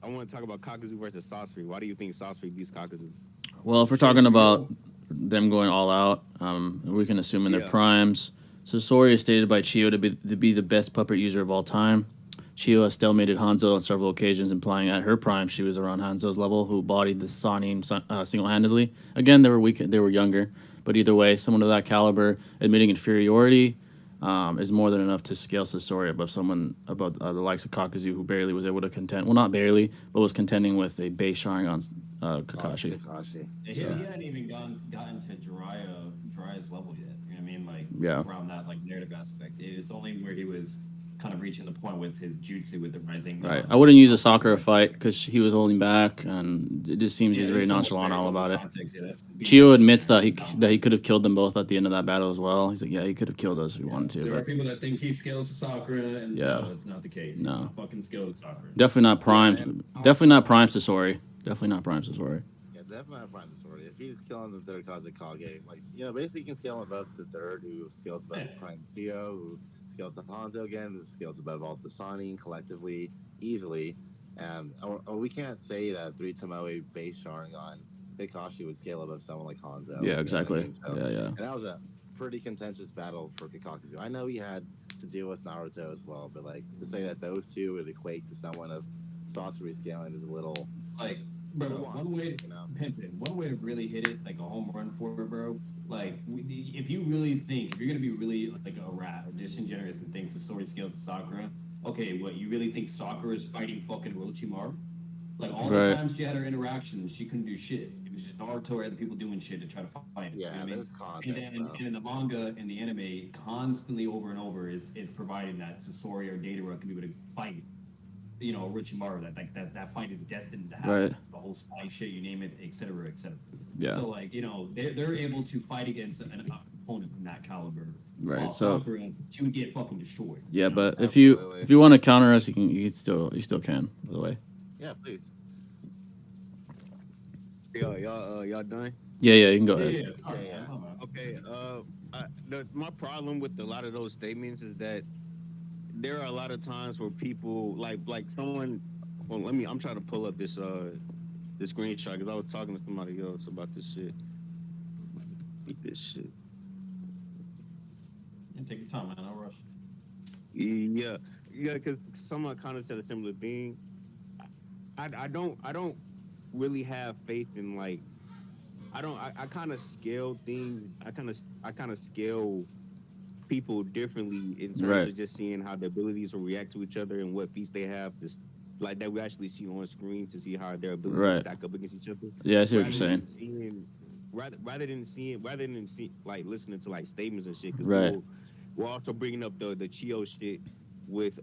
I want to talk about Kakuzu versus Sasori. Why do you think Sasori beats Kakuzu? Well, if we're Shit, talking you about know, them going all out, we can assume in their Yeah. primes. Sasori is stated by Chiyo to be the best puppet user of all time. Chiyo has stalemated Hanzo on several occasions, implying at her prime she was around Hanzo's level, who bodied the Sanin single-handedly. Again, they were weak, they were younger, but either way, someone of that caliber admitting inferiority is more than enough to scale Sasori above someone above the likes of Kakuzu, who barely was able to contend. Well, not barely, but was contending with a base Sharingan on Kakashi. Kakashi. Yeah, he Yeah. hadn't even gotten to Jiraiya's level yet. You know what I mean? Like Yeah. around that like narrative aspect. It's only where he was kind of reaching the point with his jutsu with the rising. Right. I wouldn't use a Sakura Like, fight because he was holding back, and it just seems yeah, he's very there's so much nonchalant all variables in about it. context. Yeah, that's being Chio just admits ignorant that and he dumb. could have killed them both at the end of that battle as well. He's like, yeah, he could have killed us if he Yeah, wanted to, there are but people that think he scales to Sakura, and yeah, no, that's not the case. He no, don't fucking scale to Sakura. definitely not Yeah, prime. and Definitely not prime Sasori. Definitely not prime Sasori. yeah, definitely not Prime Story. If he's killing the third Kazekage, like basically you can scale him above the third, who scales above Prime Tio, who scales up Hanzo again, who scales above all the Sani collectively easily. And or we can't say that three Tomoe base Sharingan Kakashi would scale above someone like Hanzo. Yeah, You know what I exactly. mean? So, Yeah, yeah. and that was a pretty contentious battle for Kakashi. I know he had to deal with Naruto as well, but like to say that those two would equate to someone of sorcery scaling is a little Like, bro, one way, you know. Pimpin, one way to really hit it, like a home run for it, bro. Like, if you really think, if you're gonna be really like a rat or disingenuous and think Sasori scales to Sakura, okay, what you really think Sakura is fighting fucking Orochimaru? Like all the Right. times she had her interactions, she couldn't do shit. It was just Naruto or other people doing shit to try to fight him. You know what Yeah, I mean? there's And context, then bro. and in the manga and the anime, constantly over and over is providing that Sasori or Datara can be able to fight, Orochimaru. That fight is destined to happen. Right. The whole spy shit, you name it, et cetera, et cetera. Yeah. So like, they're able to fight against an opponent from that caliber. Right. While So Sakura, she would get fucking destroyed. yeah, you know? but Absolutely. if you want to counter us, you still can. By the way. Yeah, please. Y'all done? Yeah, yeah. You can go Yeah, ahead. yeah, sorry, Yeah, yeah. man, my bad. Okay. My problem with a lot of those statements is that there are a lot of times where people like someone. Well, I'm trying to pull up this screenshot because I was talking to somebody else about this shit. Beat this shit. Yeah, take your time, man. No rush. Yeah, because someone kind of said a similar thing. I don't really have faith in like I kind of scale things. I kind of scale people differently in terms Right. of just seeing how their abilities will react to each other and what feats they have to like that we actually see on screen to see how their abilities Right. stack up against each other. Yeah, I see what you're Rather saying. than seeing, rather than see like listening to like statements and shit. Because Right. we're also bringing up the Chio shit with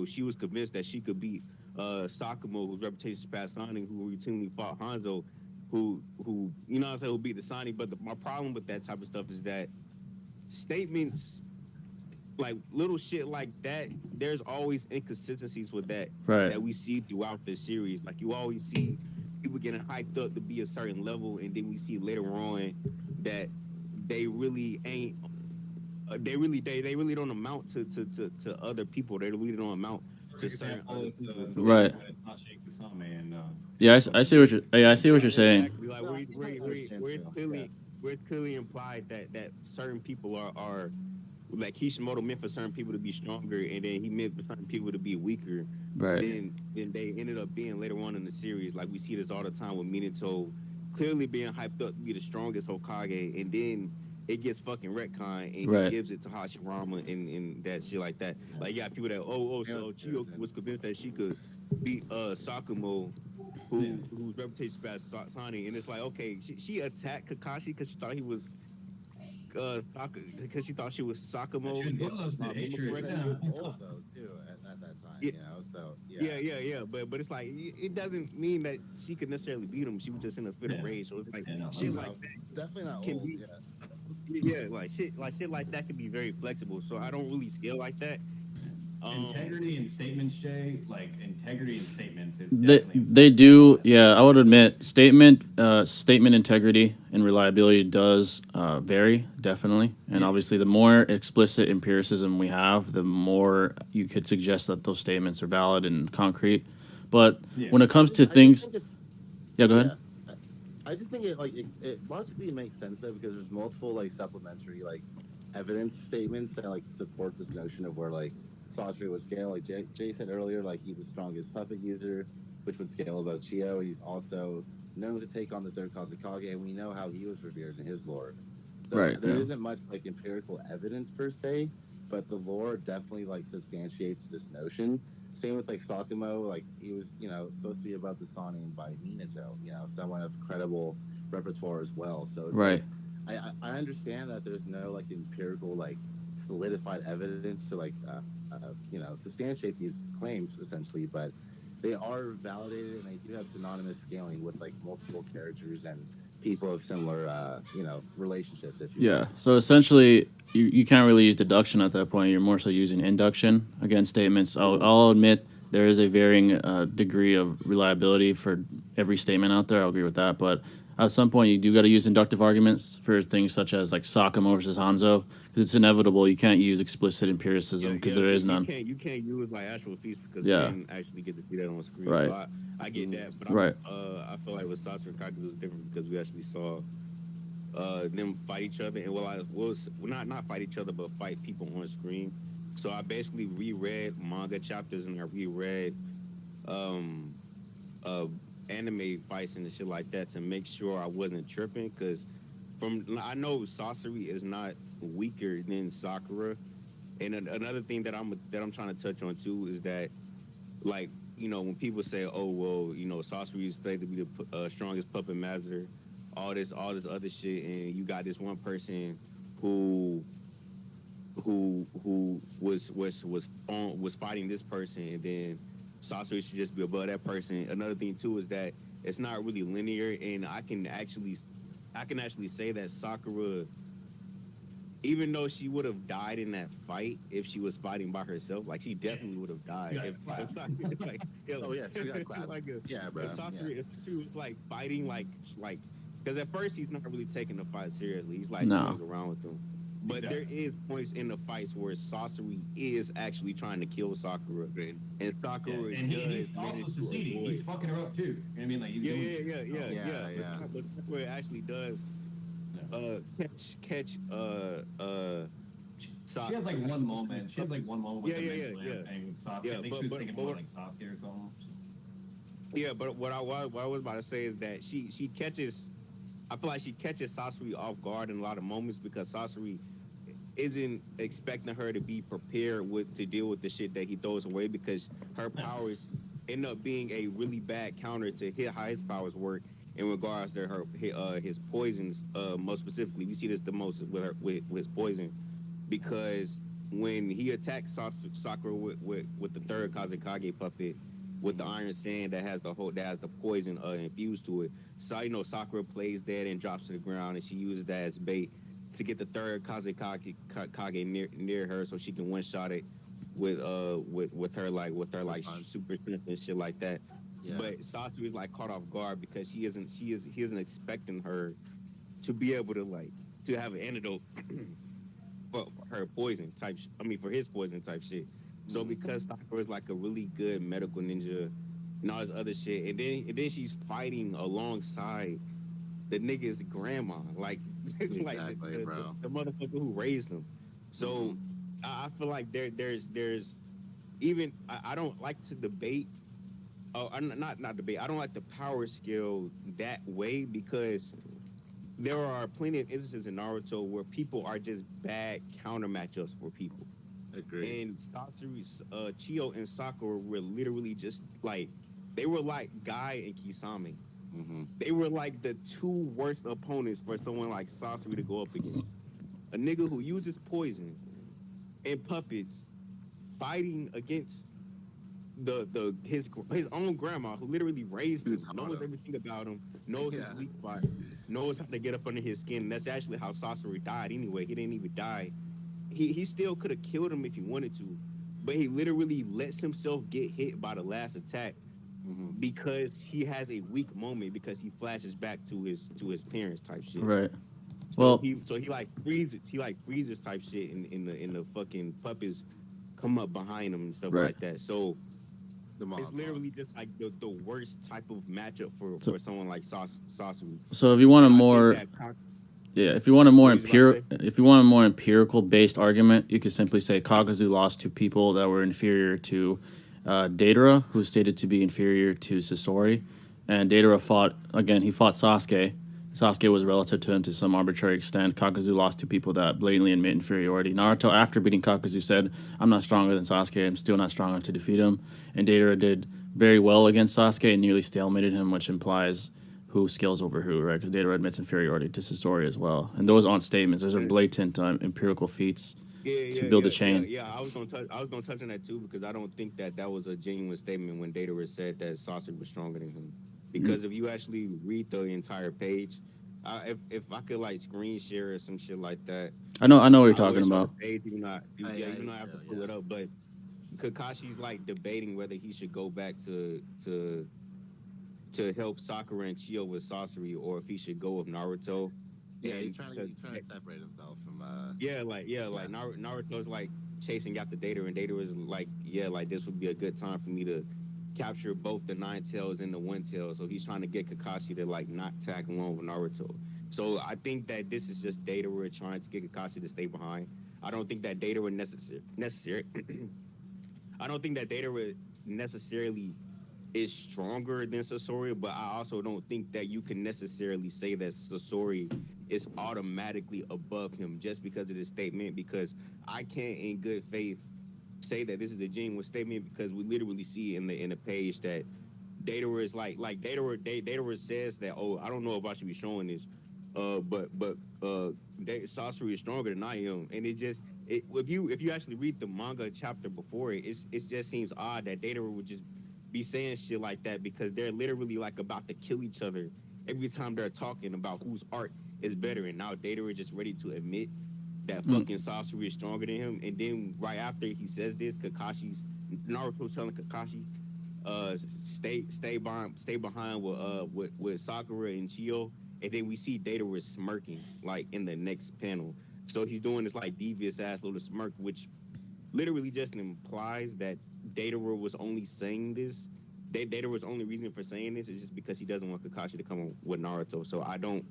she was convinced that she could beat Sakamo, whose reputation surpassed Sonic, who routinely fought Hanzo, who you know what I'm saying, who beat the Sonic. But my problem with that type of stuff is that statements like little shit like that, there's always inconsistencies with that Right. that we see throughout the series. Like you always see people getting hyped up to be a certain level, and then we see later on that they really ain't. They really don't amount to other people. They really don't amount to certain other people. Right. When it's not Shake the Sun, man. Yeah, I see what I see what you're saying. Exactly. Like where it's clearly implied that certain people are like Kishimoto meant for certain people to be stronger, and then he meant for certain people to be weaker. Right. Then they ended up being later on in the series. Like we see this all the time with Minato clearly being hyped up to be the strongest Hokage, and then it gets fucking retcon and Right. he gives it to Hashirama and that shit like that. Like you got people that so Chiyo was convinced that she could beat Sakumo, whose reputation surpassed Sani, and it's like okay, she attacked Kakashi because she thought he was because she thought she was Sakamo. She was If I'm hatred. correct. He was old though too at that time. Yeah. So yeah. Yeah. But it's like it doesn't mean that she could necessarily beat him. She was just in a fit of rage. So it's like Yeah, no, shit no. like that Definitely not can old. be Yeah. like shit like that can be very flexible. So I don't really scale like that. Integrity and statements, Jay. Like integrity and statements is They definitely they do. Yeah, I would admit statement integrity and reliability does vary definitely, and obviously the more explicit empiricism we have, the more you could suggest that those statements are valid and concrete. But Yeah. when it comes to I just things, think it's yeah, go ahead. yeah. I just think it logically makes sense though because there's multiple like supplementary like evidence statements that like support this notion of where like Sasori would scale. Like Jay said earlier, like he's the strongest puppet user, which would scale above Chio. He's also known to take on the third Kazekage, and we know how he was revered in his lore. So Right. there Yeah. isn't much like empirical evidence per se, but the lore definitely like substantiates this notion. Same with like Sakumo, like he was, supposed to be about the Sanin by Minato, someone of credible repertoire as well. So it's like Right. I understand that there's no like empirical like solidified evidence to like substantiate these claims essentially, but they are validated and they do have synonymous scaling with like multiple characters and people of similar relationships, if you Yeah. will. So essentially, you can't really use deduction at that point. You're more so using induction against statements. I'll admit there is a varying degree of reliability for every statement out there. I'll agree with that. But at some point, you do got to use inductive arguments for things such as like Sakamo versus Hanzo, because it's inevitable. You can't use explicit empiricism because there is none. You can't use like actual feats because we Yeah. didn't actually get to see that on screen. Right. So I get that, but Right. I feel like with Sasori and Kakuzu was different because we actually saw them fight each other, and not fight each other, but fight people on screen. So I basically reread manga chapters and I reread um uh anime fights and shit like that to make sure I wasn't tripping. Because I know Sasori is not weaker than Sakura, and another thing that I'm trying to touch on too is that, like, when people say, oh well, Sasori is expected to be the strongest puppet master, all this other shit, and you got this one person who was fighting this person, and then Sasori should just be above that person. Another thing too is that it's not really linear, and I can actually say that Sakura, even though she would have died in that fight if she was fighting by herself, like she definitely would have died Yeah, if Sakura, like, Oh yeah, she got clapped. like Yeah, bro. if Sasori, if she was like fighting like because at first he's not really taking the fight seriously. He's like No. toying around with them. But there is points in the fights where Sasori is actually trying to kill Sakura, Agreed. and Sakura And he's does also manage to succeeding. avoid. He's fucking her up too. You know what I mean? Like he's doing. Yeah. But Sakura actually does catch She has like one moment. She has like one moment with the mental and Sasuke. Yeah, I think she was thinking more like Sasuke or something. Yeah, but what I was about to say is that she catches. I feel like she catches Sasori off guard in a lot of moments because Sasori isn't expecting her to be prepared to deal with the shit that he throws away, because her powers end up being a really bad counter to how his powers work in regards to his poisons. Most specifically, we see this the most with his poison, because when he attacks Sakura with the third Kazekage puppet, with the iron sand that has the poison infused to it. So Sakura plays that and drops to the ground, and she uses that as bait to get the third Kage near her, so she can one shot it with her super strength and shit like that. Yeah. But Sasori is like caught off guard because he isn't expecting her to be able to have an antidote for her poison type. For his poison type shit. So because Sakura is like a really good medical ninja and all this other shit, and then she's fighting alongside the nigga's grandma, like Exactly, bro. the motherfucker who raised them. So I feel like there's even I don't like to debate. Oh, not debate. I don't like the power scale that way, because there are plenty of instances in Naruto where people are just bad counter matchups for people. Agreed. And Sasori's Chio and Sakura were literally just like, they were like Guy and Kisame. They were like the two worst opponents for someone like Sasori to go up against. A nigga who uses poison and puppets fighting against his own grandma, who literally raised him, knows everything about him, knows his weak spot, knows how to get up under his skin. And that's actually how Sasori died anyway. He didn't even die. He still could have killed him if he wanted to, but he literally lets himself get hit by the last attack because he has a weak moment, because he flashes back to his parents type shit. Right. So he like freezes type shit in the fucking puppets come up behind him and stuff like that. So The It's monotone. literally just like the worst type of matchup So, for someone like Sasori. so if you want a So I think more that Yeah, if you want a more what was you about to say? if you want a more empirical based argument, you could simply say Kakuzu lost to people that were inferior to Datara, who's stated to be inferior to Sasori, and Datara fought again. He fought Sasuke. Sasuke was relative to him to some arbitrary extent. Kakuzu lost to people that blatantly admit inferiority. Naruto, after beating Kakuzu, said, "I'm not stronger than Sasuke. I'm still not strong enough to defeat him." And Datara did very well against Sasuke and nearly stalemated him, which implies who scales over who, right? Because Data admits inferiority to Sasori as well. And those aren't statements; those are blatant empirical feats to build the chain. I was gonna touch on that too because I don't think that that was a genuine statement when Data said that Sasori was stronger than him. Because if you actually read the entire page, if I could like screen share or some shit like that, I know what you're I talking would show the about. page. Even though I have to True, pull yeah. it up, but Kakashi's like debating whether he should go back to help Sakura and Chio with Sasori or if he should go with Naruto. Yeah, And he's trying to separate himself from like Naruto's like chasing after Data, and Data is like, yeah, like this would be a good time for me to capture both the Nine Tails and the One Tail. So he's trying to get Kakashi to like not tag along with Naruto. So I think that this is just Data trying to get Kakashi to stay behind. I don't think that Data were necessary. I don't think that Data necessarily is stronger than Sasori, but I also don't think that you can necessarily say that Sasori is automatically above him just because of this statement. Because I can't, in good faith, say that this is a genuine statement because we literally see in the page that Data is like Data says that, oh, I don't know if I should be showing this, Sasori is stronger than I am, and if you actually read the manga chapter before it, it just seems odd that Data would just be saying shit like that because they're literally like about to kill each other every time they're talking about whose art is better, and now Data is just ready to admit that Mm. fucking Sasori is stronger than him, and then right after he says this, Naruto's telling Kakashi, stay behind with Sakura and Chio, and then we see Data was smirking like in the next panel. So he's doing this like devious ass little smirk, which literally just implies that Data was only saying this. Data was only reason for saying this is just because he doesn't want Kakashi to come with Naruto. So I don't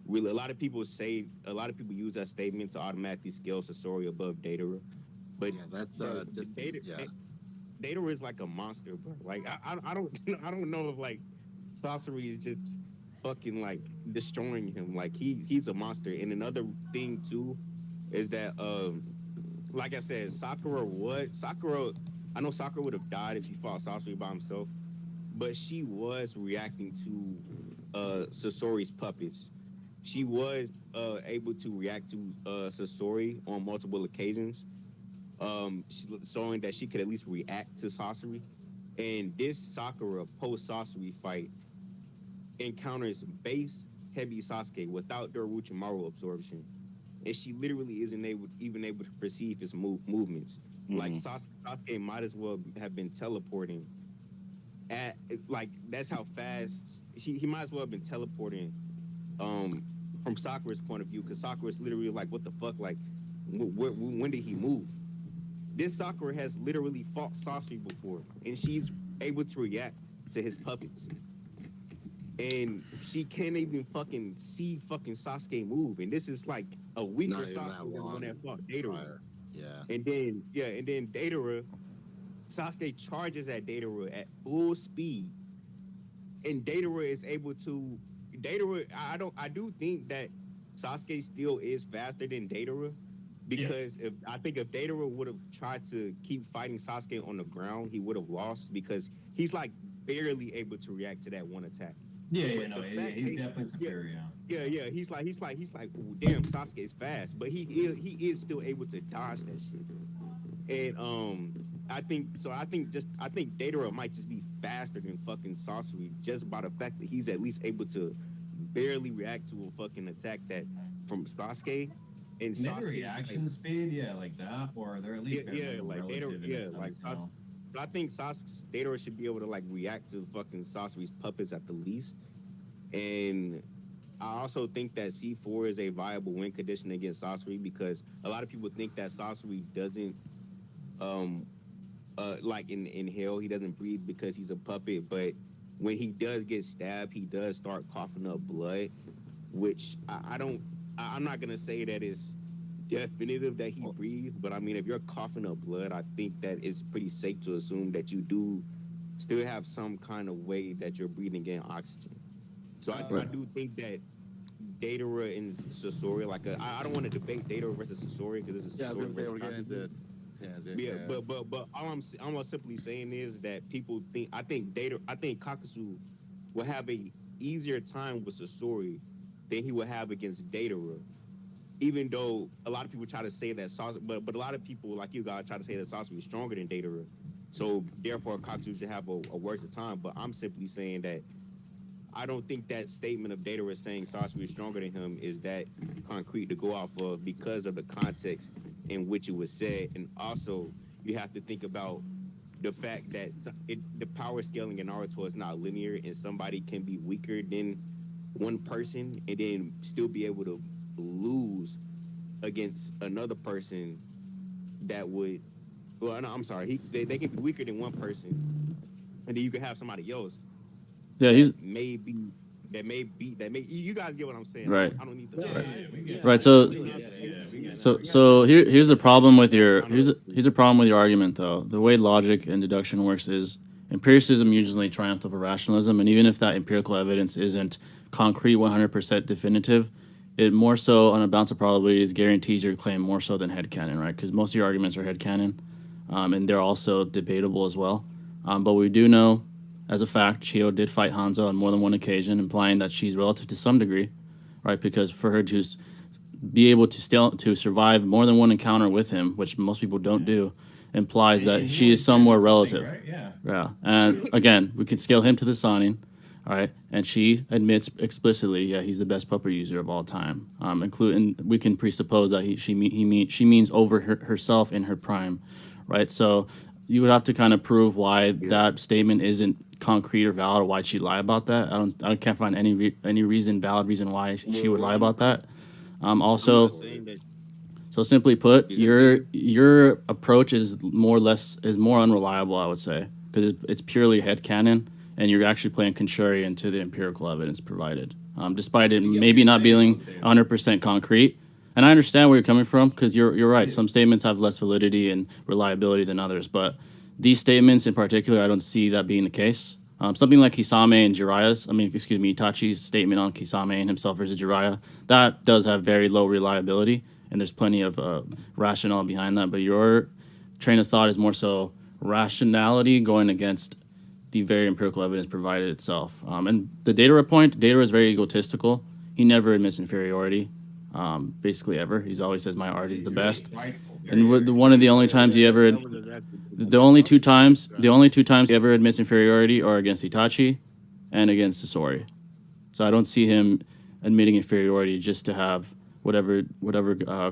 really. A lot of people use that statement to automatically scale Sasori above Data, but yeah. That's bro, just Data yeah. Data is like a monster, bro. Like I don't I don't know if like Sasori is just fucking like destroying him. Like he's a monster. And another thing too is that like I said, Sakura. I know Sakura would have died if she fought Sasori by himself, but she was reacting to Sasori's puppets. She was able to react to Sasori on multiple occasions, showing that she could at least react to Sasori. And this Sakura post Sasori fight encounters base heavy Sasuke without their Orochimaru absorption, and she literally isn't even able to perceive his movements. Like Sasuke might as well have been teleporting at like that's how fast he might as well have been teleporting um from Sakura's point of view because Sakura's literally like what the fuck like when did he move? This Sakura has literally fought Sasuke before, and she's able to react to his puppets. And she can't even fucking see fucking Sasuke move. And this is like a weaker Not even that Sasuke than the one long that fought Datara. prior. Yeah. And then Datara, Sasuke charges at Datara at full speed, and Datara is able to. Datara, I do think that Sasuke still is faster than Datara because if Datara would have tried to keep fighting Sasuke on the ground, he would have lost because he's like barely able to react to that one attack. But the fact, he's definitely yeah, superior. yeah. Oh, damn, Sasuke is fast, but he is still able to dodge that shit. And I think so. I think Datara might just be faster than fucking Sasori just by the fact that he's at least able to barely react to a fucking attack that from Sasuke. And Maybe Sasuke, reaction speed, yeah, like that, or they're at least very like, like Datara, relative in a like sense. Sasuke. So. But I think Datara should be able to like react to fucking Sasori's puppets at the least. And I also think that C4 is a viable win condition against Sasori because a lot of people think that Sasori doesn't um like in hell, he doesn't breathe because he's a puppet. But when he does get stabbed, he does start coughing up blood, which I don't. I'm not gonna say that it's definitive that he breathes, but I mean, if you're coughing up blood, I think that it's pretty safe to assume that you do still have some kind of way that you're breathing in oxygen. So I do think that Datara and Sasori, like I don't want to debate Datara versus Sasori because it's a Yeah, I was Sasori gonna say versus we're getting Kakuzu. into tangent. Yeah, Yeah. but all I'm simply saying is that people think I think Kakuzu will have a easier time with Sasori than he would have against Datara. Even though a lot of people try to say that Sasori, but a lot of people like you guys try to say that Sasori is stronger than Datara, so therefore Kakuzu should have a worse time. But I'm simply saying that I don't think that statement of Datara saying Sasori is stronger than him is that concrete to go off of because of the context in which it was said, and also you have to think about the fact that the power scaling in Naruto is not linear, and somebody can be weaker than one person and then still be able to lose against another person that would. Well, no, I'm sorry. They can be weaker than one person, and then you can have somebody else Yeah, that he's may be that may. You guys get what I'm saying? right. I don't need to. No, we get Right, it. so- We get it. Yeah, we get it. So here's the problem with your here's a problem with your argument though. The way logic and deduction works is empiricism usually triumphs over rationalism, and even if that empirical evidence isn't concrete, 100% definitive, it more so on a balance of probabilities guarantees your claim more so than headcanon, right? Because most of your arguments are headcanon, and they're also debatable as well. But we do know, as a fact, Chio did fight Hanzo on more than one occasion, implying that she's relative to some degree, right? Because for her to be able to still to survive more than one encounter with him, which most people don't do, implies that And he she only is said somewhere this thing, relative. right? Yeah. Yeah, and again, we can scale him to the Sanin, all right, and she admits explicitly, yeah, he's the best puppet user of all time. Including we can presuppose that she means over herself in her prime, right? So you would have to kind of prove why that statement isn't concrete or valid, or why she'd lie about that. I can't find any valid reason why she would lie about that. Also, so simply put, your approach is more unreliable, I would say, because it's purely headcanon, and you're actually playing contrarian to the empirical evidence provided, despite it maybe not being 100% concrete. And I understand where you're coming from because you're right. Some statements have less validity and reliability than others, but these statements in particular, I don't see that being the case. Something like Kisame and Itachi's statement on Kisame and himself versus Jiraiya, that does have very low reliability, and there's plenty of rationale behind that. But your train of thought is more so rationality going against the very empirical evidence provided itself. And the Datara is very egotistical. He never admits inferiority, basically ever. He's always says my art is the best. And one of the only times he ever, the only two times he ever admits inferiority are against Itachi and against Sasori. So I don't see him admitting inferiority just to have whatever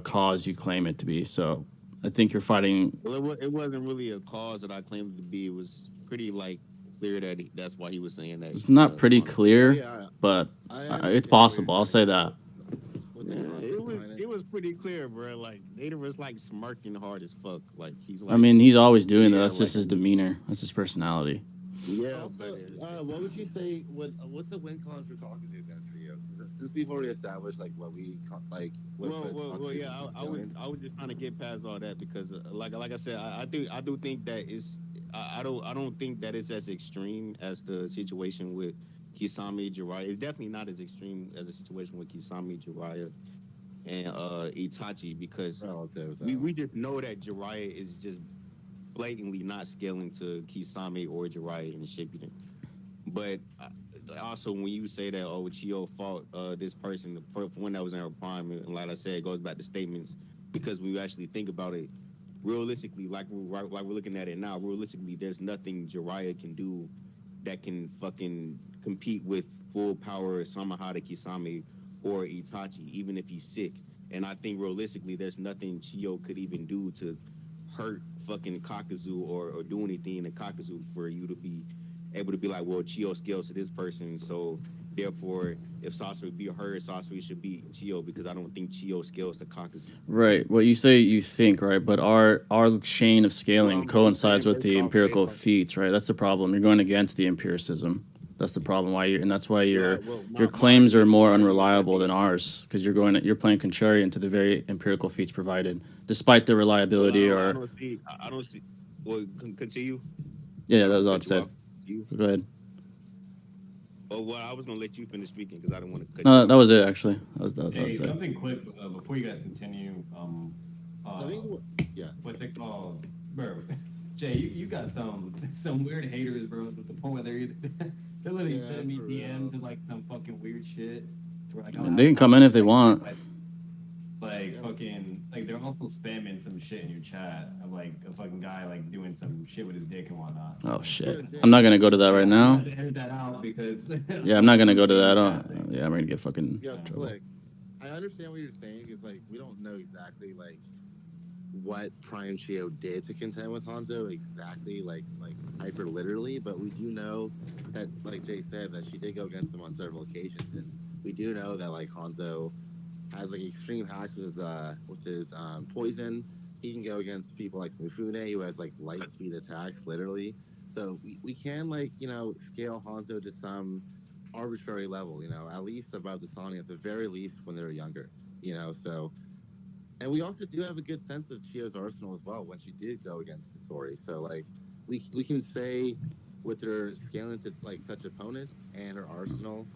cause you claim it to be. So I think you're fighting. Well, it wasn't really a cause that I claimed it to be. It was pretty like clear that that's why he was saying that. It's not pretty clear, Yeah, but I it's understand possible. where I'll say that. with the Yeah, concept it was pretty clear, bro. Like Data was like smirking hard as fuck. Like he's like. I mean, he's always doing that. Yeah, That's just like- his demeanor. That's his personality. Yeah, Also, what would you say? What's the win column for Kakuzu then for you? Since we've already established like what we like. Well, yeah. I would just trying to get past all that because, like I said, I do think that it's. I don't think that it's as extreme as the situation with Kisame Jiraiya. It's definitely not as extreme as the situation with Kisame Jiraiya and Itachi because relative. we just know that Jiraiya is just blatantly not scaling to Kisame or Jiraiya in Shippuden. But also, when you say that, Chio fought this person, the one that was in her prime, and like I said, it goes back to statements because we actually think about it realistically, like we're looking at it now. Realistically, there's nothing Jiraiya can do that can fucking compete with full power Samahada Kisame or Itachi, even if he's sick. And I think realistically, there's nothing Chio could even do to hurt fucking Kakuzu or do anything in Kakuzu for you to be able to be like, well, Chio scales to this person, so therefore, if Sasori beat her, Sasori should beat Chio because I don't think Chio scales to Kakuzu. Right. Well, you say you think, right? But our chain of scaling I'm coincides saying with the based empirical off. feats, right? That's the problem. You're going against the empiricism. That's the problem. Why you and that's why Well, your my claims are argument, more my argument is that unreliable than ours because you're playing contrarian to the very empirical feats provided, despite the well, reliability I or don't see, I don't see. Well, continue. yeah, I that don't was all cut it you said. off. You. Go ahead. Oh, well, I was gonna let you finish speaking because I didn't want to cut you No, off. that was it actually. That was all it Hey, said. something quick before you guys continue. I think, Uh, yeah. what's it called, bro? Jay, you got some weird haters, bro. To the point where they're literally Yeah, sending me for DMs real. and like some fucking weird shit. To where, like, I I'm mean, they can having come in if they conversations, want. like Yeah, fucking like they're also spamming some shit in your chat of like a fucking guy like doing some shit with his dick and whatnot. Oh Like, shit. yeah, I'm Jay. not gonna go to that right yeah, I now. had to edit that out because Yeah, I'm not gonna go to in the that. chat thing. Yeah, I'm gonna get fucking Yeah, trouble. Slick. I understand what you're saying. Is like we don't know exactly like what Prime Chio did to contend with Hanzo exactly, like hyper literally, but we do know that, like Jay said, that she did go against him on several occasions, and we do know that like Hanzo has like extreme hacks with his poison. He can go against people like Mifune, who has like light speed attacks, literally. So we can like scale Hanzo to some arbitrary level, at least above the Sonic, at the very least when they're younger, So, and we also do have a good sense of Chio's arsenal as well when she did go against Sasori. So like we can say with her scaling to like such opponents and her arsenal,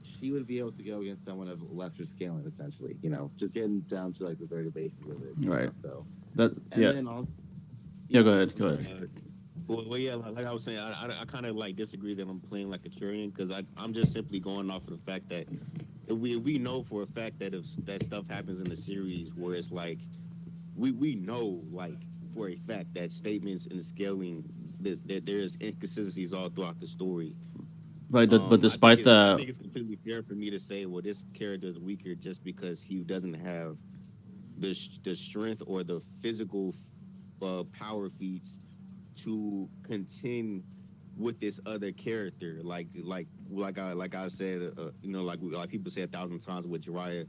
she would be able to go against someone of lesser scaling, essentially. Just getting down to like the very basics of it. Right. So, That and yeah. then also, Yeah, yeah, go ahead. I'm Go sorry. ahead. Well, yeah, like I was saying, I kind of like disagree that I'm playing like a Turian because I'm just simply going off of the fact that if we know for a fact that if that stuff happens in the series where it's like we know like for a fact that statements in the scaling that there's inconsistencies all throughout the story. Right, but despite I the think it's completely fair for me to say, well, this character is weaker just because he doesn't have the strength or the physical power feats to contend with this other character. Like I said, like people say 1,000 times with Jiraiya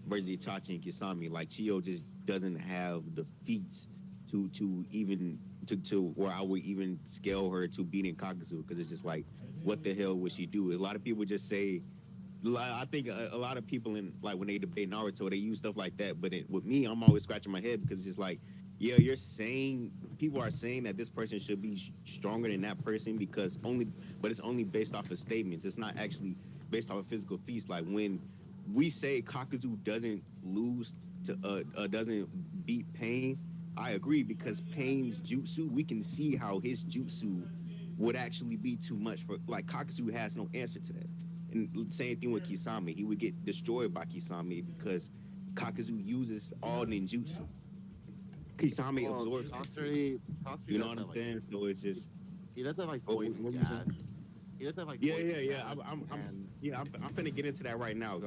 versus Itachi and Kisame. Like Chio just doesn't have the feats to even to where I would even scale her to beating Kakuzu because it's just like what the hell would she do? A lot of people just say I think a lot of people in like when they debate Naruto, they use stuff like that. But with me, I'm always scratching my head because it's just like, yeah, you're saying people are saying that this person should be stronger than that person but it's only based off of statements. It's not actually based off of physical feats. Like when we say Kakuzu doesn't lose to doesn't beat Pain, I agree because Pain's jutsu, we can see how his jutsu would actually be too much for like Kakuzu has no answer to that. And same thing with Kisame. He would get destroyed by Kisame because Kakuzu uses all ninjutsu. Kisame Well, absorbs everything. Sasori You know does what I'm have like saying? So it's just he does have like poison what you gas. saying? He does have like Yeah, poison yeah, yeah. gas, and I'm finna get into that right now.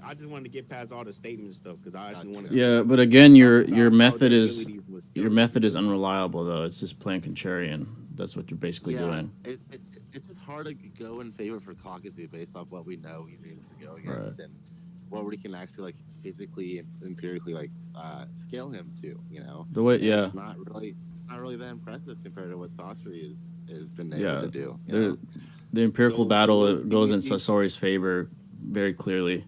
I just wanted to get past all the statement stuff because I actually wanted to yeah, but again, talk your about how method their is abilities was your scalable. method is unreliable though. It's just playing contrarian. That's what you're basically yeah, doing. it's just hard to go in favor for Kakuzu based off what we know he's able to go Right. against and what we can actually like physically and empirically like scale him to. The way, And yeah, it's not really that impressive compared to what Sasori is been able yeah. to do. The empirical So battle what do goes you in see? Sasori's favor very clearly.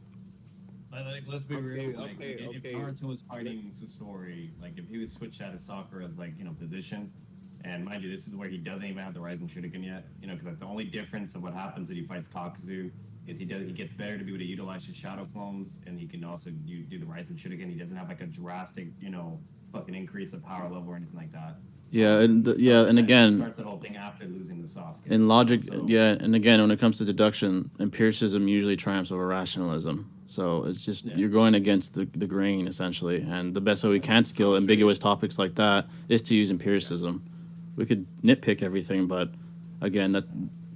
Like, let's be real. Like, if Okay. Naruto was fighting Sasori, like if he was switched out of Sakura's like position, and mind you, this is where he doesn't even have the Rising Shuriken yet. Because like the only difference of what happens when he fights Kakuzu is he gets better to be able to utilize his shadow clones, and he can also do the Rising Shuriken. He doesn't have like a drastic fucking increase of power level or anything like that. Yeah, and He again, starts the whole thing after losing the Sasuke. in logic, So, yeah, and again, when it comes to deduction, empiricism usually triumphs over rationalism. So it's just Yeah. you're going against the grain essentially, and the best way we can skill ambiguous topics like that is to use empiricism. We could nitpick everything, but again, that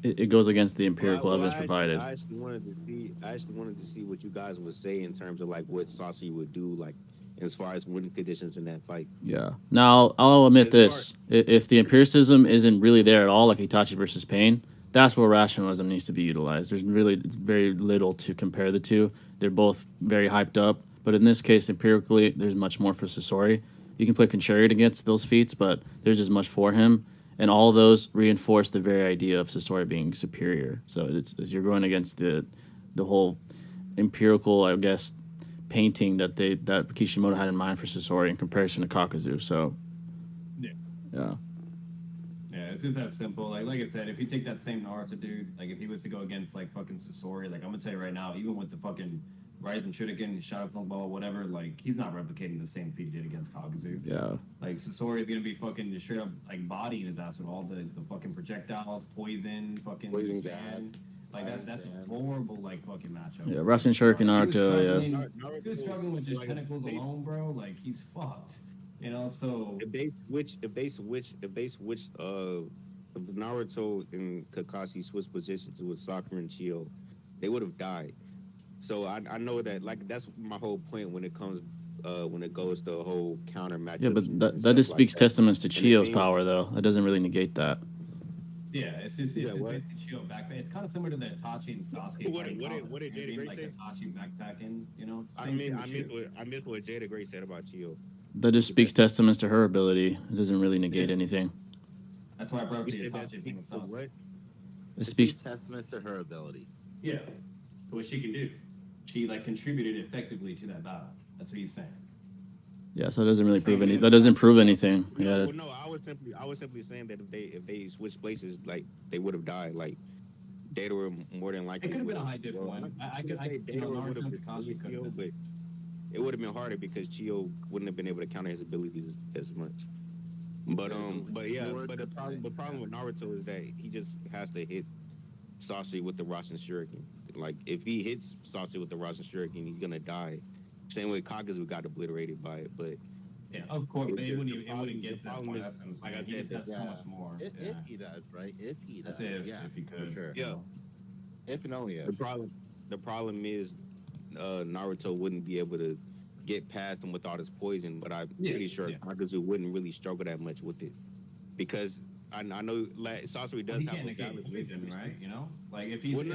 it goes against the empirical evidence provided. I actually wanted to see. I actually wanted to see what you guys would say in terms of like what Sasori would do, like as far as winning conditions in that fight. Yeah. Now I'll admit As far this: if the empiricism isn't really there at all, like Itachi versus Pain, that's where rationalism needs to be utilized. There's really it's very little to compare the two. They're both very hyped up, but in this case, empirically, there's much more for Sasori. You can play Contrarian against those feats, but there's as much for him, and all of those reinforce the very idea of Sasori being superior. So you're going against the whole empirical, I guess, painting that Kishimoto had in mind for Sasori in comparison to Kakuzu. So, Yeah. yeah. Yeah, it's just that simple. Like I said, if you take that same Naruto dude, like if he was to go against like fucking Sasori, like I'm gonna tell you right now, even with the fucking Rising Shuriken, Shadow Clone Ball, whatever, like he's not replicating the same feat he did against Kakuzu. Yeah. Like Sasori is gonna be fucking just straight up like bodying his ass with all the fucking projectiles, poison gas. sand. Like that's a horrible like fucking matchup. Yeah, Rasen Shuriken Naruto, If he was struggling with just tentacles alone, bro, like he's fucked. You know, so if Naruto and Kakashi switched positions with Sakura and Chio, they would have died. So I know that like that's my whole point when it comes when it goes to a whole counter matchup. Yeah, but that just speaks testaments to Chio's power, though. That doesn't really negate that. yeah, it's just basically Chio back. It's kind of similar to the Itachi and Sasuke. What did Jada Gray say? Itachi backpacking, you know. I missed what Jada Gray said about Chio. That just speaks testaments to her ability. It doesn't really negate anything. That's why I brought up the Itachi thing with Sasuke. It speaks testaments to her ability. Yeah, what she can do. She like contributed effectively to that battle. That's what he's saying. Yeah, so it doesn't really prove any. That doesn't prove anything. Yeah. No, I was simply saying that if they switched places, like they would have died. Like Data were more than likely. It could have been a high diff one. I could say Data would have been, but it would have been harder because Chio wouldn't have been able to counter his abilities as much. But the problem with Naruto is that he just has to hit Sasori with the Rasen Shuriken. Like if he hits Sasori with the Rasen Shuriken, he's gonna die. Same way Kakuzu got obliterated by it, but yeah, of course, but it wouldn't get to that point. Like I said, that's so much more. If he does, right? If he does, if if he could, for sure. Yeah. If and only if. The problem is Naruto wouldn't be able to get past him without his poison, but I'm pretty sure Kakuzu wouldn't really struggle that much with it because I know Sasori does have a valid poison, right? You know, like if he's like,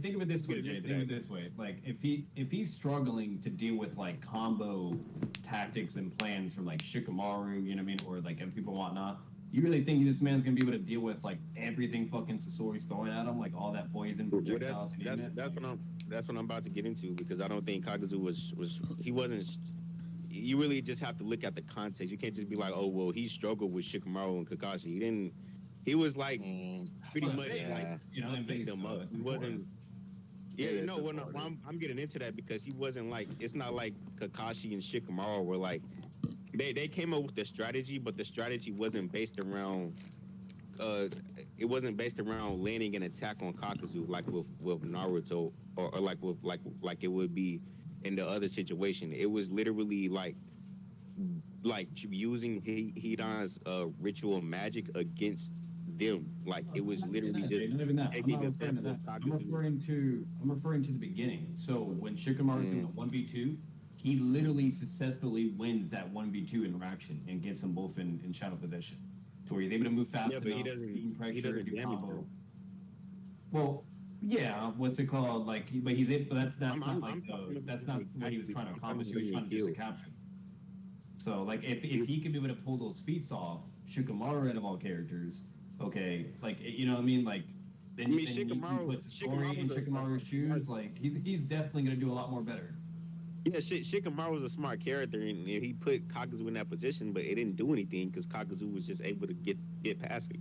think of it this way, Jay. Think of it this way: like if he's struggling to deal with like combo tactics and plans from like Shikamaru, you know what I mean, or like if people whatnot. You really think this man's gonna be able to deal with like everything fucking Sasori's throwing at him, like all that poison projectiles? That's what I'm about to get into because I don't think Kakuzu he wasn't. You really just have to look at the context. You can't just be like, oh well, he struggled with Shikamaru and Kakashi. He didn't. He was like pretty much like picked them up. He wasn't. Yeah, you know what? I'm getting into that because he wasn't like. It's not like Kakashi and Shikamaru were like. They came up with the strategy, but the strategy wasn't based around. It wasn't based around landing an attack on Kakuzu like with Naruto or like it would be in the other situation. It was literally like using Hidan's ritual magic against them. Like it was literally just taking a sample of Kakuzu. I'm referring to the beginning. So when Shikamaru's doing a 1v2. He literally successfully wins that 1v2 interaction and gets them both in shadow possession. To where he's able to move fast enough, beating pressure, do combo. Well, yeah, what's it called? Like, but he's able, that's not what he was trying to accomplish. He was trying to just a capture. So, like, if he could be able to pull those feats off, Shikamaru out of all characters, okay, like, you know what I mean? Like, then Shikamaru puts Sasori in Shikamaru's shoes, like, he's definitely going to do a lot more better. Yeah, Shikamaru was a smart character, and he put Kakuzu in that position, but it didn't do anything because Kakuzu was just able to get past it.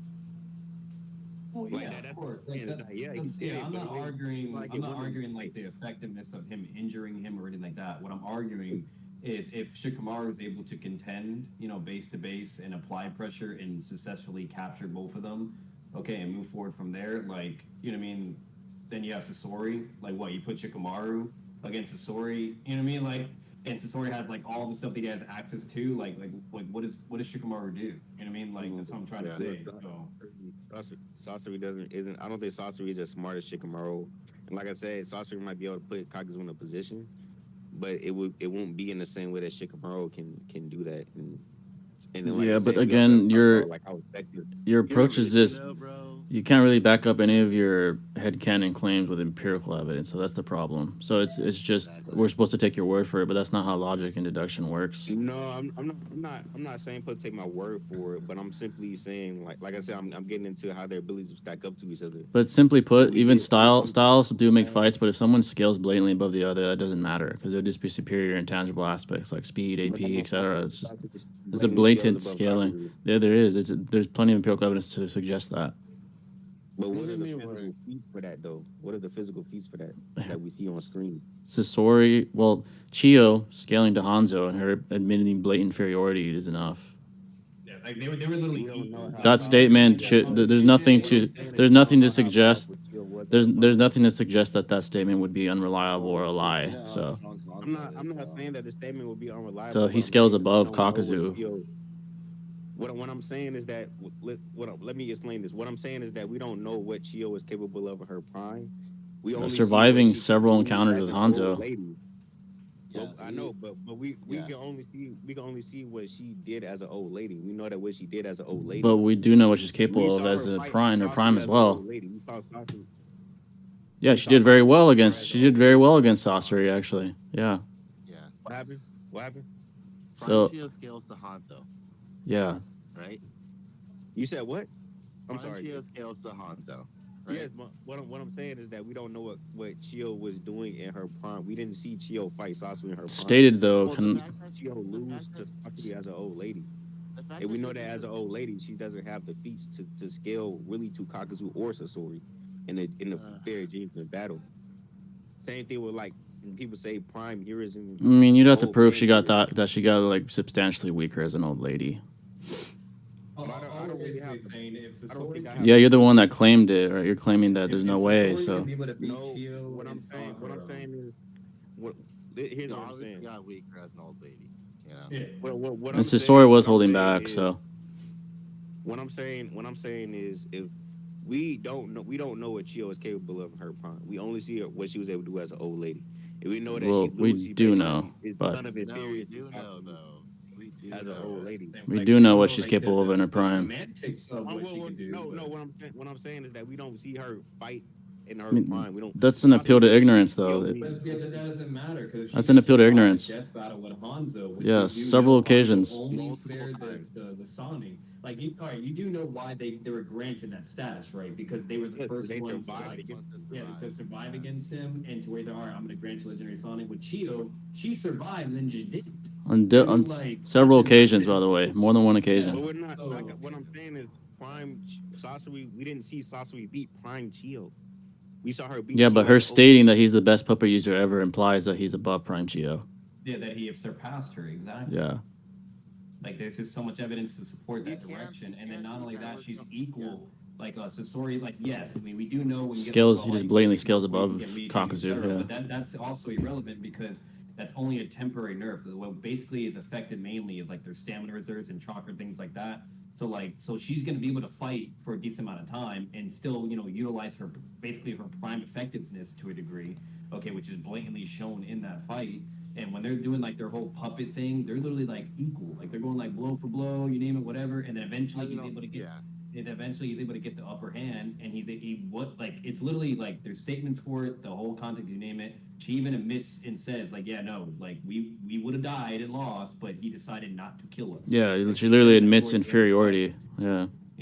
Well, yeah, of course. I'm not arguing like the effectiveness of him injuring him or anything like that. What I'm arguing is if Shikamaru is able to contend, base to base and apply pressure and successfully capture both of them, okay, and move forward from there, like, you know what I mean? Then you have Sasori, like what, you put Shikamaru against Sasori, you know what I mean? Like, and Sasori has like all the stuff that he has access to. Like what does Shikamaru do? You know what I mean? Like that's what I'm trying to say. So Sasori isn't. I don't think Sasori is as smart as Shikamaru. And like I said, Sasori might be able to put Kakuzu in a position, but it won't be in the same way that Shikamaru can do that. And then, but again, your approach is this. You can't really back up any of your headcanon claims with empirical evidence, so that's the problem. So it's just Exactly. we're supposed to take your word for it, but that's not how logic and deduction works. No, I'm not saying put take my word for it, but I'm simply saying like I said, I'm getting into how their abilities stack up to each other. But simply put, We even did styles do make fights, but if someone scales blatantly above the other, that doesn't matter because they'll just be superior in tangible aspects like speed, AP, etc. It's a blatant scaling. Yeah, there is. There's plenty of empirical evidence to suggest that. But what What are do the you mean physical we're- feats for that though? What are the physical feats for that we see on screen? Sasori, well, Chio scaling to Hanzo and her admitting blatant inferiority is enough. Yeah, like they were literally We don't know equal. how- That statement should. There's nothing to. There's nothing to suggest. There's nothing to suggest that that statement would be unreliable or a lie. You know how So strong Hanzo I'm is, not saying that the statement would be unreliable. So What he I'm scales saying is we above don't know what Kakuzu. Chio- What I'm saying is that let me explain this. What I'm saying is that we don't know what Chio is capable of in her prime. We only see what surviving she several can do encounters as with an old Hanzo. lady. Yeah, Well, I know, but we yeah. can only see what she did as an old lady. We know that what she did as an old lady. But we do know what she's We capable of saw as her a fight prime, her Sasori prime as as an well. old lady. We saw Sasori. Yeah, we she saw did very Sasori well fight against. as an She old did very lady. well against Sasori, actually. Yeah. Yeah. What happened? What happened? Prime So Chio scales to Hanzo, yeah, right? You said what? I'm Prime sorry. Chio scales to Hanzo, right? Yes, but what I'm saying is that we don't know what Chio was doing in her prime. We didn't see Chio fight Sasori in her prime. stated though. Well, the fact that Chio lose to Sasori as an old lady. the fact And we that know you that think as an old lady, she doesn't have the feats to scale really to Kakuzu or Sasori in a fair judgment battle. Same thing with like when people say prime heroes and I mean, you'd have to old prove she man got heroes. that she got like substantially weaker as an old lady. All I don't we're really basically have to- saying if I don't think I Sasori have Yeah, to you're the prove one it. that claimed it, right? You're claiming that there's if no way. Sasori So could be able to beat No, Chio what I'm and saying Sakura, is here's you what I'm obviously saying. got weaker as an old lady. You know. yeah. What and I'm Sasori was what I'm holding saying back. is- So what I'm saying is if we don't know what Chio is capable of in her prime. We only see what she was able to do as an old lady. And we know that Well, she we loses. She do basically know, is but- kind of No, inferior we to do know Kakuzu though. We do as an know. old lady. We do know what she's like, capable of in her prime. The semantics of what she can do. No, but- what I'm saying is that we don't see her fight in her I mean, prime. We don't. that's an appeal to Sasori- ignorance, though. Yo, But yeah, that doesn't matter because That's an appeal to ignorance. Death battle with Hanzo. Which Yeah, we do several know Hanzo occasions. Only Multiple spared times. the Sonic. Like, all right, you do know why they were granted that status, right? Because they were the Yes, first they ones survived to, against- to survive against him, and to where they're all right, I'm going to grant you legendary Sonic. With Chio, she survived and then just didn't. On several occasions, by the way, more than one But occasion. we're not. So- What I'm saying is, Prime Sasori. We didn't see Sasori beat Prime Chio. We saw her beat. Yeah, Chio but her as an old- stating that he's the best puppet user ever implies that he's above Prime Chio. Yeah, that he have surpassed her exactly. Yeah. Like there's just so much evidence to support that You can't- direction, you and then can't not do only that that, with she's some- equal. Like Sasori, like yes, I mean we do know when you Scales, get he the just blatantly scales Sasori, above you can read, Kakuzu, etc., yeah. But that's also irrelevant because that's only a temporary nerf. What basically is affected mainly is like their stamina reserves and chakra things like that. So she's going to be able to fight for a decent amount of time and still utilize her basically her prime effectiveness to a degree. Okay, which is blatantly shown in that fight. And when they're doing like their whole puppet thing, they're literally like equal. Like they're going like blow for blow, you name it, whatever. And then eventually he's able to get. Yeah. And eventually he's able to get the upper hand, and it's literally like there's statements for it, the whole context, you name it. She even admits and says like, yeah, no, like we would have died and lost, but he decided not to kill us. Yeah, And she literally said that admits towards the end of the fight. inferiority.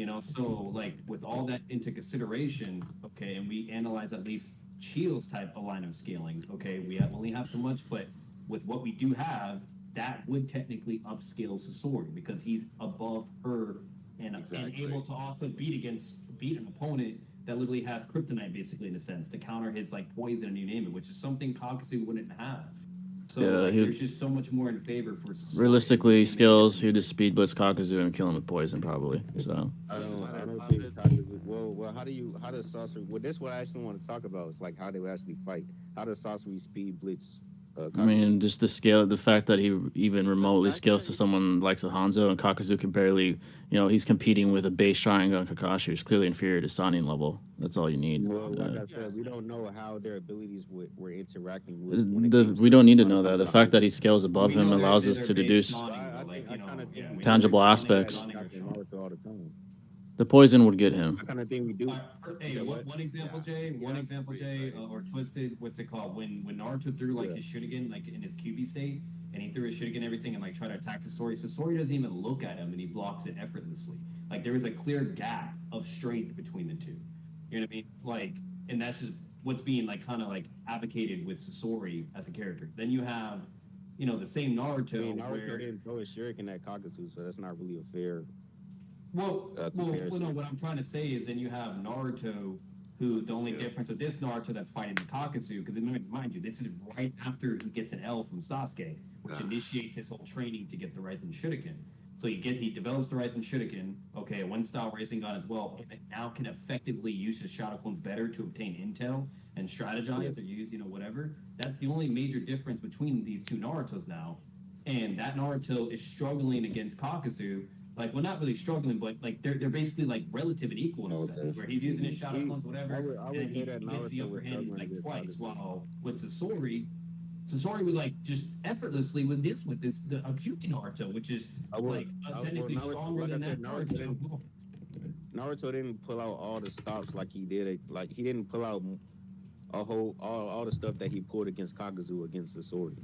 Yeah. So like with all that into consideration, okay, and we analyze at least Chio's type of line of scaling, okay, we only have so much, but with what we do have, that would technically upscale Sasori because he's above her and Exactly. able to also beat an opponent that literally has kryptonite basically in a sense to counter his like poison and you name it, which is something Kakuzu wouldn't have. So Yeah, like, he- there's just so much more in favor for Sasori. Realistically, And skills, he'd just speed blitz Kakuzu and kill him with poison, probably. So, I don't Not think a- Kakuzu. Well, how does Sasori? Well, that's what I actually want to talk about. It's like how they would actually fight. How does Sasori speed blitz? I mean, just the fact that he even remotely fact scales that to he- someone like Hanzo and Kakuzu can barely, he's competing with a base Sharingan Kakashi, who's clearly inferior to Sannin level. That's all you need. Well, like I Yeah. said, we don't know how their abilities were interacting with. when it came We don't need to Sonic know that. The Sasori. fact that he scales above We him know allows they're us to based deduce. on, I like, kinda think we know tangible they're aspects. Sonic or Naruto all the time. The poison would get him. That kind of thing we do. Hey, You said what? one example, Jay. Yeah, One that's example, pretty Jay, great. or twisted. What's it called? When Naruto threw like Yeah. his Shuriken, like in his QB state, and he threw his Shuriken and everything, and like try to attack Sasori. Sasori doesn't even look at him, and he blocks it effortlessly. Like there is a clear gap of strength between the two. You know what I mean? Like, and that's just what's being like kind of like advocated with Sasori as a character. Then you have, the same I Naruto mean, Naruto where didn't throw his shuriken at Kakuzu, so that's not really a fair well, no. comparison. What I'm trying to say is, then you have Naruto, who the only difference with this Naruto that's fighting the Kakuzu, because mind you, this is right after he gets an L from Sasuke, which initiates his whole training to get the Rising Shuriken. So he develops the Rising Shuriken, okay, a one-style Rising God as well, and now can effectively use his shadow clones better to obtain intel and strategize or use, whatever. That's the only major difference between these two Narutos now. And that Naruto is struggling against Kakuzu, like, well, not really struggling, but like they're basically like relative and equal in a sense, where he's using his shadow clones, whatever, I and would then he say that gets the Naruto upper was hand struggling like against twice. Kakuzu. While with Sasori would like just effortlessly with this the acute Naruto, which is like technically stronger like I than said, that Naruto. Naruto didn't pull out all the stops like he did. Like he didn't pull out all the stuff that he pulled against Kakuzu against Sasori.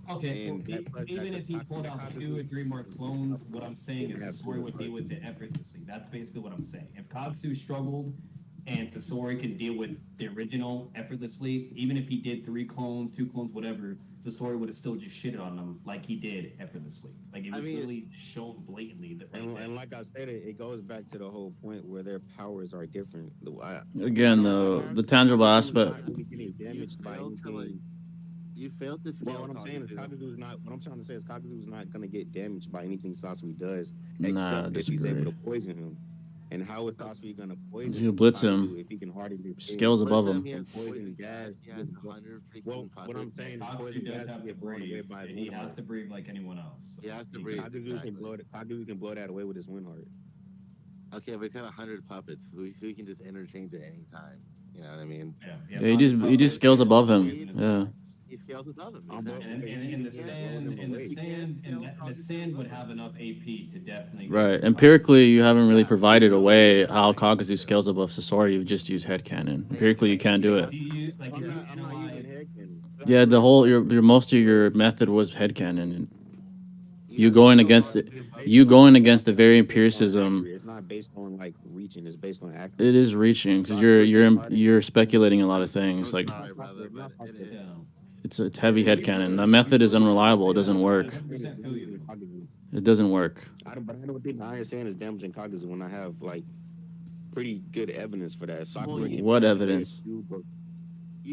Okay, well, And even if he pulled out 2 or 3 more clones, what I'm saying is have Sasori would deal with it effortlessly. That's basically what I'm saying. If Kakuzu struggled and Sasori can deal with the original effortlessly, even if he did 3 clones, 2 clones, whatever, Sasori would have still just shitted on them like he did effortlessly. Like it was really shown blatantly that. And like I said, it goes back to the whole point where their powers are different. Again, the tangible aspect. Not really getting damaged by anything. You failed to scale. Well, what I'm saying is Kakuzu's not. What I'm trying to say is Kakuzu's not gonna get damaged by anything Sasori does, Nah, except if he's able to poison him. And how is Sasori gonna poison You blitz Kakuzu him. if he can harden his skin? Scales above him. He has Poison gas. He has 100 Well, freaking what I'm saying is Kakuzu poison does gas have to get blown away breathe. by his He wind has heart. to breathe like anyone else. He has to breathe. Kakuzu can blow that away with his wind heart. Okay, but he's got 100 puppets who he can just interchange at any time. You know what I mean? Yeah, Yeah, he just scales above him. Yeah. He scales above him. And the sand would have enough AP to definitely Right. Empirically, you haven't really provided a way how Kakuzu scales above Sasori. You've just used headcanon. Empirically, you can't do it. I'm not using headcanon. Yeah, the whole your most of your method was headcanon. You going against the very empiricism. It's not based on like reaching. It's based on accuracy. It is reaching because you're speculating a lot of things. Like it's heavy headcanon. The method is unreliable. It doesn't work. It doesn't work. But I don't think Iron Sand is damaging Kakuzu when I have like pretty good evidence for that. What evidence? You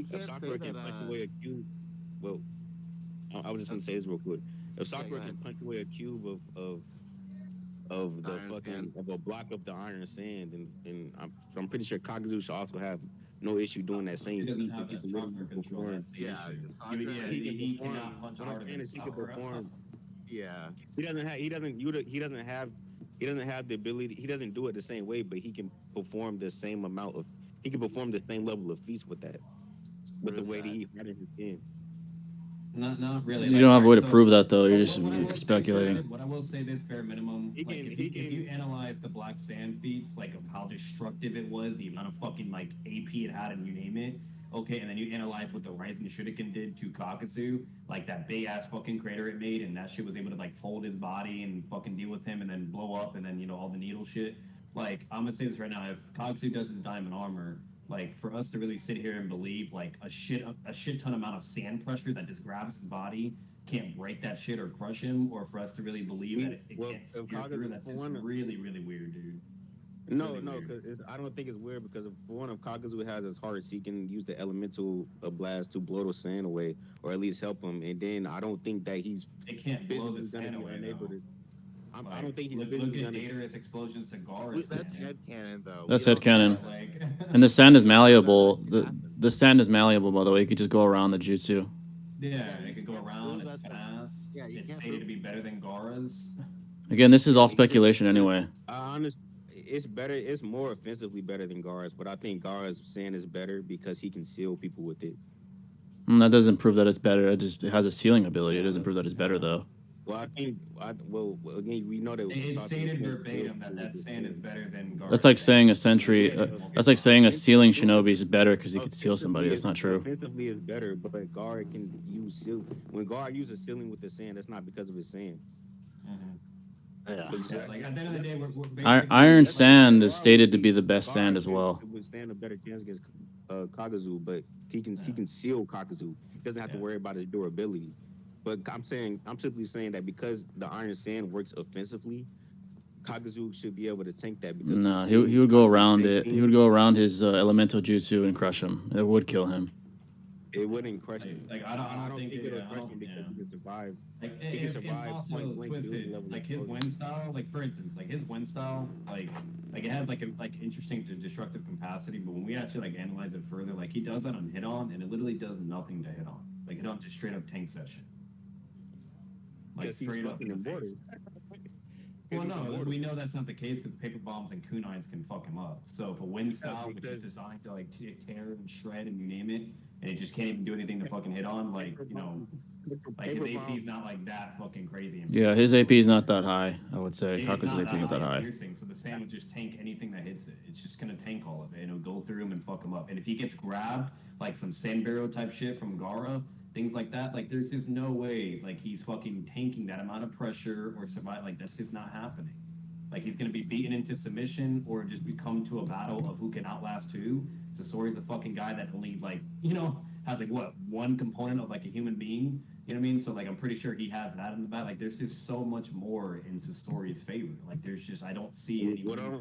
can't Sakura say can that. punch away a cube. Well, I was just gonna say this real quick. If Sakura can punch away a cube of the fucking of a block of the iron sand, and I'm pretty sure Kakuzu should also have no issue doing that same He feat. doesn't have that chakra control. That's the issue. He cannot punch harder than Sakura. Yeah. He doesn't have the ability. He doesn't do it the same way, but he can perform the same amount of. He can perform the same level of feats with that, with the way that he hardened his skin. Not really. You don't have a way to prove that though. You're just speculating. What I will say this bare minimum, if you analyze the Black Sand feats, like of how destructive it was, the amount of fucking like AP it had, and you name it. Okay, and then you analyze what the Rising Shuriken did to Kakuzu, like that big ass fucking crater it made, and that shit was able to like fold his body and fucking deal with him, and then blow up, and then all the needle shit. Like I'm gonna say this right now, if Kakuzu does his diamond armor, like for us to really sit here and believe like a shit ton amount of sand pressure that just grabs his body can't break that shit or crush him, or for us to really believe that it can't spear through, that's just really weird, dude. No, because I don't think it's weird because for one, if Kakuzu has his hearts, he can use the elemental blast to blow the sand away, or at least help him. And then I don't think that he's. It can't blow the sand away. I don't think he's look at dangerous explosions to guards. That's headcanon, though. That's headcanon. And the sand is malleable. The sand is malleable, by the way. You could just go around the jutsu. Yeah, it could go around. It's fast. Yeah, it's stated to be better than Gaara's. Again, this is all speculation anyway. Honestly, it's better. It's more offensively better than Gaara's, but I think Gaara's sand is better because he can seal people with it. That doesn't prove that it's better. It has a sealing ability. It doesn't prove that it's better though. Well, I think, again, we know that It Sasuke stated can't still verbatim that with that the sand is sand. better than That's Gaara's like saying sand. a And he sentry. said it That's multiple like saying a times. ceiling shinobi is better because he could seal somebody. Offensively That's is not true. better, but guard can use seal. When guard uses ceiling with the sand, that's not because of his sand. Mhm. Yeah. Yeah, like at the end of the day, we're Iron basically like sand is Guard would stated to be be the best sand guard as well. would stand a better chance against Kakuzu, but he can seal Kakuzu. He doesn't have to yeah. worry about his durability. But I'm simply saying that because the iron sand works offensively, Kakuzu should be able to tank that because we've No, he seen would go Kakuzu around tank it. He would things. go around his elemental jutsu and crush him. It would kill him. It wouldn't crush him. I I don't don't think think it. it'll I crush don't. him because Yeah. he can survive. Like He can and survive point also blank building twisted, level like his exposure. wind style, like for instance, like his wind style, like it has like a like interesting destructive capacity, but when we actually like analyze it further, like he does that on hit on, and it literally does nothing to hit on. Like hit on just straight up tanks that shit, like Because he's straight up fucking in the face. immortal. Well, Because he's no, immortal. we know that's not the case because paper bombs and kunais can fuck him up. So if a wind Yeah, style, which is because designed to like tear and shred and you name it, and it just can't even do anything to fucking hit on, like paper you know, bomb, like his paper AP is bomb. not like that fucking crazy in Yeah, paper his bombs. AP So is not that high. I would say it's Kakuzu's not AP that is not high that in high. piercing, so the sand would just tank anything that hits it. It's just gonna tank all of it, and it'll go through him and fuck him up. And if he gets grabbed, like some sand barrel type shit from Gara, things like that, like there's just no way like he's fucking tanking that amount of pressure or survive. Like that's just not happening. Like he's gonna be beaten into submission or just become to a battle of who can outlast who. Sasori's a fucking guy that only like has like what one component of like a human being. You know what I mean? So like I'm pretty sure he has that in the back. Like there's just so much more in Sasori's favor. Like there's just I don't see any recons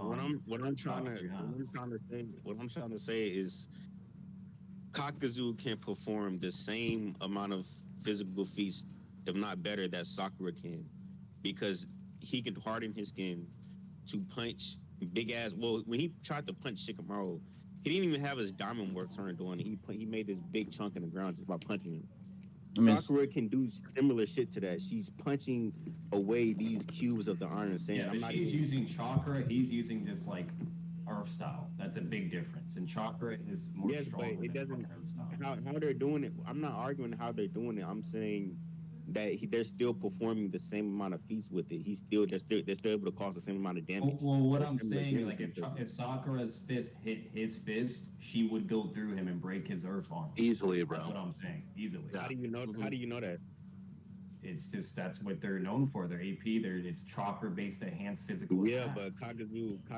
Kakuzu has. What I'm trying to say is Kakuzu can perform the same amount of physical feats, if not better, that Sakura can, because he can harden his skin to punch big ass. Well, when he tried to punch Shikamaru, he didn't even have his diamond work turned on. He made this big chunk in the ground just by punching him. I mean, Sakura can do similar shit to that. She's punching away these cubes of the iron Yeah, sand. I'm but not she's even. using chakra. He's using just like Earth style. That's a big difference. And chakra is more Yes, but stronger it than doesn't. fucking Earth style. How they're doing it. I'm not arguing how they're doing it. I'm saying that they're still performing the same amount of feats with it. They're still able to cause the same amount of damage Well, what or I'm similar saying, damage like each other. if Sakura's fist hit his fist, she would go through him and break his Earth armor. Easily, That's what bro. I'm saying. Easily. Yeah. How do you know? How do you know that? It's just that's what they're known for. Their AP, it's chakra based enhanced physical Yeah, attacks. but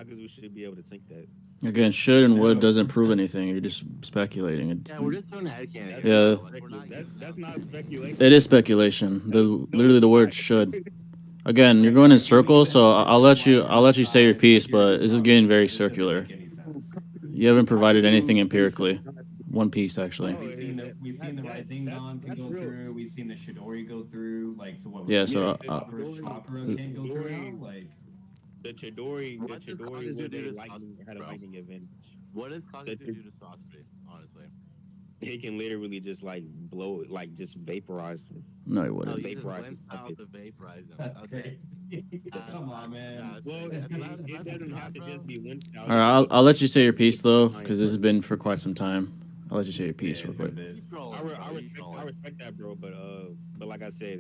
Kakuzu should be able to take that. again, should and would No. doesn't prove anything. You're just speculating. Yeah, we're just doing headcanon That's here. Yeah. not Bro. Like, we're not that's getting that's down. not speculation. It is speculation. No, Literally, it's the not. word should. Again, you're going in circles, so I'll let you say your piece, but this is getting very This doesn't circular. make any sense. You haven't provided anything Kakuzu face empirically. One piece, actually. Like we've seen the Rasengan can that's go real. through. We've seen the Shidori go through. Like so, what? Yeah, We're so, saying Yeah, Sakura's chakra the can't go through now. Chidori, Like What does Kakuzu was do a to lightning Sasori, had a bro? lightning advantage. What does The Kakuzu Chid- do to Sasori, honestly? He can literally just like blow it, like just vaporize him. no, he Oh, wouldn't. you just Vaporize went him. out the vaporize him. that's Okay. crazy. Come on, man. That's Well, crazy. it That's doesn't not, have to bro. just be one style. All right, I'll let you say your piece, though, because this has been for quite some time. I'll let you say your piece Yeah, real quick. He's trolling, I, bro. re- I He's respect trolling. I respect that, bro. But like I said,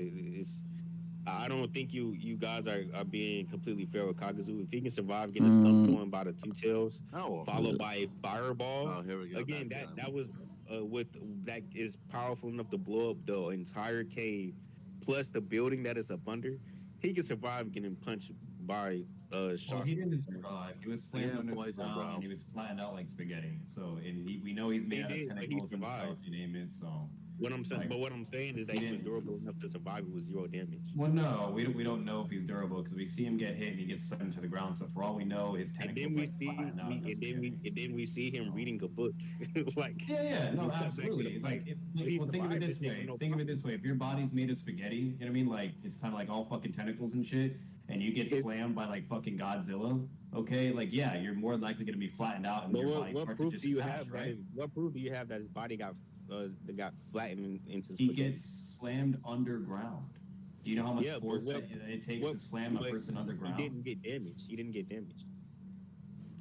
I don't think you guys are being completely fair with Kakuzu. If he can survive getting stumped on by the two tails, No. followed by a fireball, Oh, here we go. again That's that was with that is powerful enough to blow up the entire cave, plus the building that is up under. He can survive getting punched by Well, shock. he didn't survive. He was slammed Yeah, under the poison, ground, bro. and he was flattened out like spaghetti. So, and we know he's made He out of did, but he tentacles and stuff, survived. you name it. So, What I'm saying is that he he was didn't. durable enough to survive it with zero damage. Well, no, we don't know if he's durable because we see him get hit and he gets sent to the ground. So for all we know, his And tentacles then we like see flatten out. and then we see him reading a book. Like Yeah, no, we cut back to the absolutely. fight. He Well, think of it survived this it, way. no Think of it problem. this way. If your body's made of spaghetti, you know what I mean? Like it's kind of like all fucking tentacles and shit, and you get It- slammed by like fucking Godzilla. Okay, like yeah, you're more likely gonna be flattened out and But your body what parts proof just do you attach, have right? what proof do you have that his body got flattened into He spaghetti? gets slammed underground. Do you know how much Yeah, but force what- that it takes what- to slam a but person He underground? didn't get damaged. He didn't get damaged.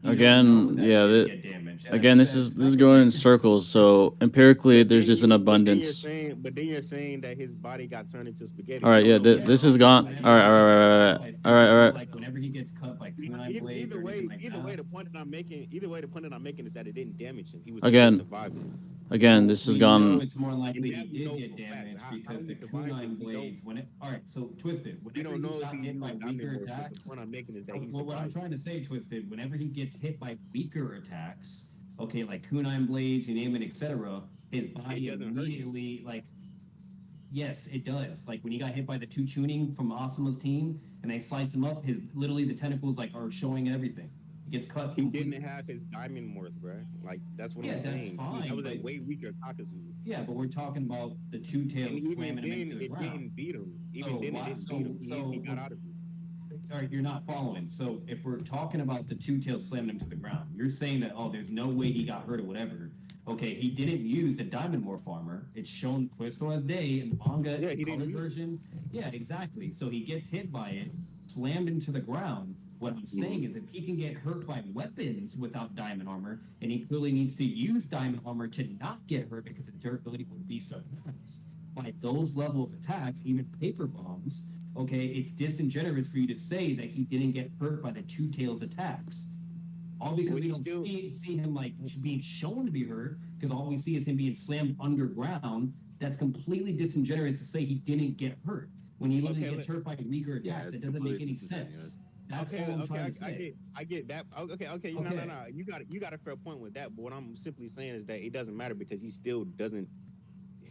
You don't know Again, that yeah. he didn't get damaged. And I Again, think this is going in circles. So empirically, there's just an abundance. but then you're saying that his body got turned into spaghetti. All We right, don't yeah. know what This happened. has gone. whenever All right, all he right, gets all cut right, by all right, all physical, right. like whenever he gets cut by kunai blades or anything like Either way, that. the point that I'm making, is that it didn't damage him. He was still Again, surviving. again, Well, this has we know gone. it's more And likely that he we did know get for a fact. damaged How because he the survived it, kunai we don't. blades, when it, all right, so Twisted, We whenever don't he know if got he hit by used weaker diamond morph. But the attacks, point I'm making is that he what I'm survived. trying to say, Twisted, whenever he gets hit by weaker attacks, okay, like kunai blades, you name it, etc., his body doesn't hurt you. immediately, like, yes, it does. Like when he got hit by the two tuning from Asuma's team, and they slice him up, his literally the tentacles like are showing everything. He gets cut He completely. didn't have his diamond morph, bro. Like that's what Yeah, I'm that's saying. That fine, was a but way weaker Kakuzu. yeah, but we're talking about the two And tails even slamming him then, into the it ground. didn't beat him. Even So then, it why? didn't beat him. He got out of it. All right, you're not following. So if we're talking about the two tails slamming him to the ground, you're saying that oh, there's no way he got hurt or whatever. Okay, he didn't use the diamond morph armor. It's shown crystal as day in the manga Yeah, he didn't colored use it. version. Yeah, exactly. So he gets hit by it, slammed into the ground. What I'm saying is, if he can get hurt by weapons without diamond armor, and he clearly needs to use diamond armor to not get hurt because his durability would be suppressed by those level of attacks, even paper bombs. Okay, it's disingenuous for you to say that he didn't get hurt by the two tails attacks. All because Well, we he don't still- see him like being shown to be hurt, because all we see is him being slammed underground. That's completely disingenuous to say he didn't get hurt when he literally Okay, gets hurt by weaker Yeah, attacks. it's It doesn't make any completely disingenuous. sense. That's all I'm trying to say. I get that. Okay. No. Okay. You got a fair point with that. But what I'm simply saying is that it doesn't matter because he still doesn't.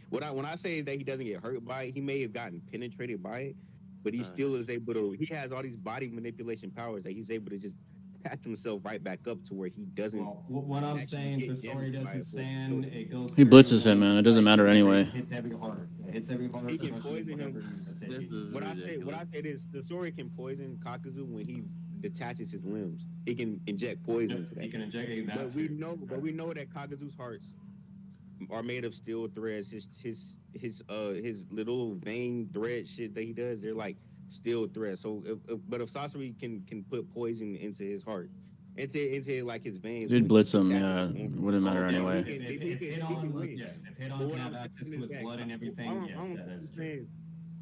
When I say that he doesn't get hurt by it, he may have gotten penetrated by it, but he still is able to. He has all these body manipulation powers that he's able to just patch himself right back up to where he doesn't. Well, what I'm actually saying, get Sasori damaged by doesn't it, but sand. It goes. He through blitzes him, everyone. man. It doesn't matter anyway. Hits every heart. It hits every heart. He can crushes poison him. whatever, that's it, This GG. is What I ridiculous. say is Sasori can poison Kakuzu when he detaches his limbs. He can inject poison into He that. can inject that But too. we know that Kakuzu's hearts are made of steel threads. His little vein thread shit that he does, they're like steel threads. So, but if Sasori can put poison into his heart, into like his veins, You'd when blitz he him. detaches Yeah, his limbs. wouldn't matter Yeah, anyway. If hit on, yes, if hit But on what can I'm have access saying to is his that blood and everything, yes, that is true.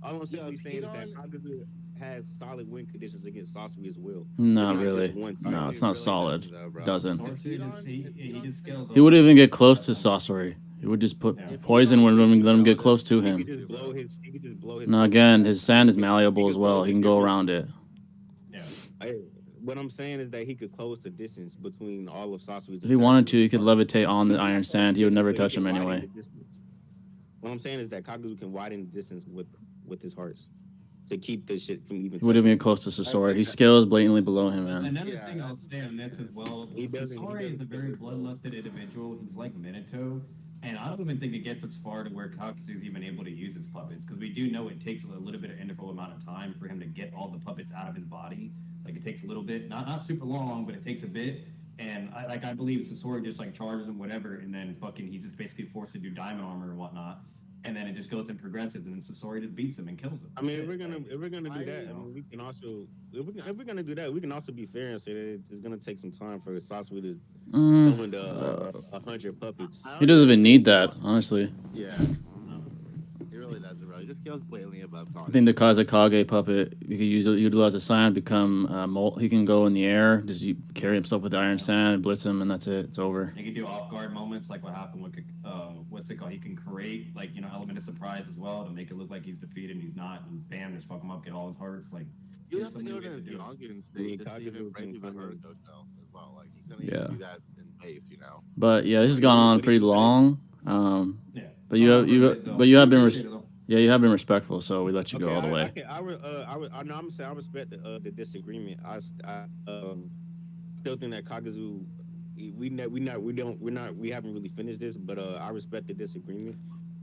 all I'm simply if saying is that Hidon- Kakuzu has solid win conditions against Sasori as well. Not It's not really. just one side. No, it's It not really solid. doesn't, though, bro. Doesn't. Sorcery just, he just scales He wouldn't over. even get close to Sasori. He would just put Yeah. poison when let him get close to He him. could just blow his. He could just blow his. Now again, his sand is malleable as well. He can go around it. Yeah. What I'm saying is that he could close the distance between all of Sasori's. If he wanted to, he could levitate on the iron sand. He would never touch him anyway. What I'm saying is that Kakuzu can widen the distance with his hearts to keep this shit from even. He wouldn't even get close to Sasori. His skill is blatantly below him, man. Another Yeah, thing I'll say on this as well, He doesn't- Sasori is a very bloodlusted individual. He's like Minato. And I don't even think it gets as far to where Kakuzu is even able to use his puppets, because we do know it takes a little bit of interval amount of time for him to get all the puppets out of his body. Like it takes a little bit, not super long, but it takes a bit. And I believe Sasori just like charges him whatever, and then fucking he's just basically forced to do diamond armor and whatnot. And then it just goes and progresses, and then Sasori just beats him and kills him. I mean, if we're gonna do that, I mean, we can also if we're gonna do that, we can also be fair and say that it's gonna take some time for Sasori to summon the 100 puppets. He doesn't even need that, honestly. Yeah. He really doesn't, bro. He just goes blatantly above I Kage. think the Kazekage puppet, you can utilize a sand, become he can go in the air, just carry himself with the iron sand, blitz him, and that's it. It's over. He can do off guard moments like what happened with what's it called? He can create like element of surprise as well to make it look like he's defeated and he's not, and bam, just fuck him up, get all his hearts. Like You there's have to so go many to ways the do it. Yongun I mean, stage just to even Kakuzu break can through the come in. Naruto shell as well. Like you couldn't Yeah. even do that in base, you know. But yeah, this has gone on pretty long. Yeah. But you have you have been you have been respectful, so we let you go all the way. I know I'm saying I respect the disagreement. I still think that Kakuzu, we haven't really finished this, but I respect the disagreement.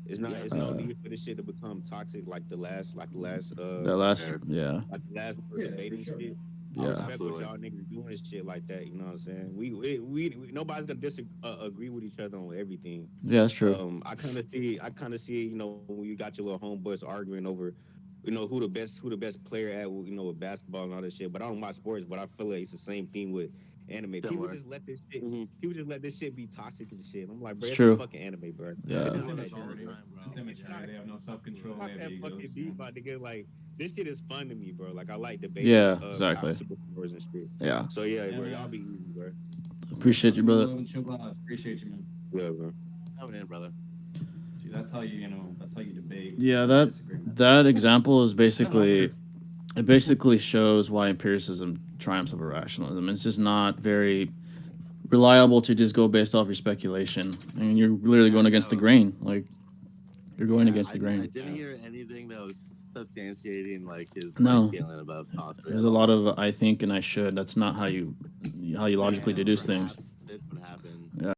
It's no need for this shit to become toxic like the last That last, yeah. debating for sure. shit. Yeah. I respect Absolutely. what y'all niggas doing and shit like that. You know what I'm saying? We nobody's gonna agree with each other on everything. Yeah, that's true. I kind of see, when you got your little homeboys arguing over, who the best player at, with basketball and all that shit. But I don't watch sports, but I feel like it's the same thing with anime. Don't People worry. just let this shit. Mhm. People just let this shit be toxic and shit. I'm like, bro, It's it's true. a fucking anime, bro. Yeah. It's It's not that immaturity. All the time, bro. It's immaturity. They have no self-control. not They have that egos. fucking Man. deep, my nigga. Like this shit is fun to me, bro. Like I like debating Yeah, about exactly. superpowers and shit. Yeah. So yeah, Yeah, bro, man. y'all be easy, bro. Appreciate you, brother. Love and chill out. Appreciate you, man. Yeah, bro. Coming in, brother. See, that's how you know. That's how you debate. Yeah, Disagree. that example is basically it basically shows why empiricism triumphs over rationalism. It's just not very reliable to just go based off your speculation. I mean, you're literally going against the grain. Like you're going against the I grain. didn't hear anything that was substantiating like his No. like, scaling above Sasori. There's a lot of I think and I should. That's not how you logically deduce things. This would happen.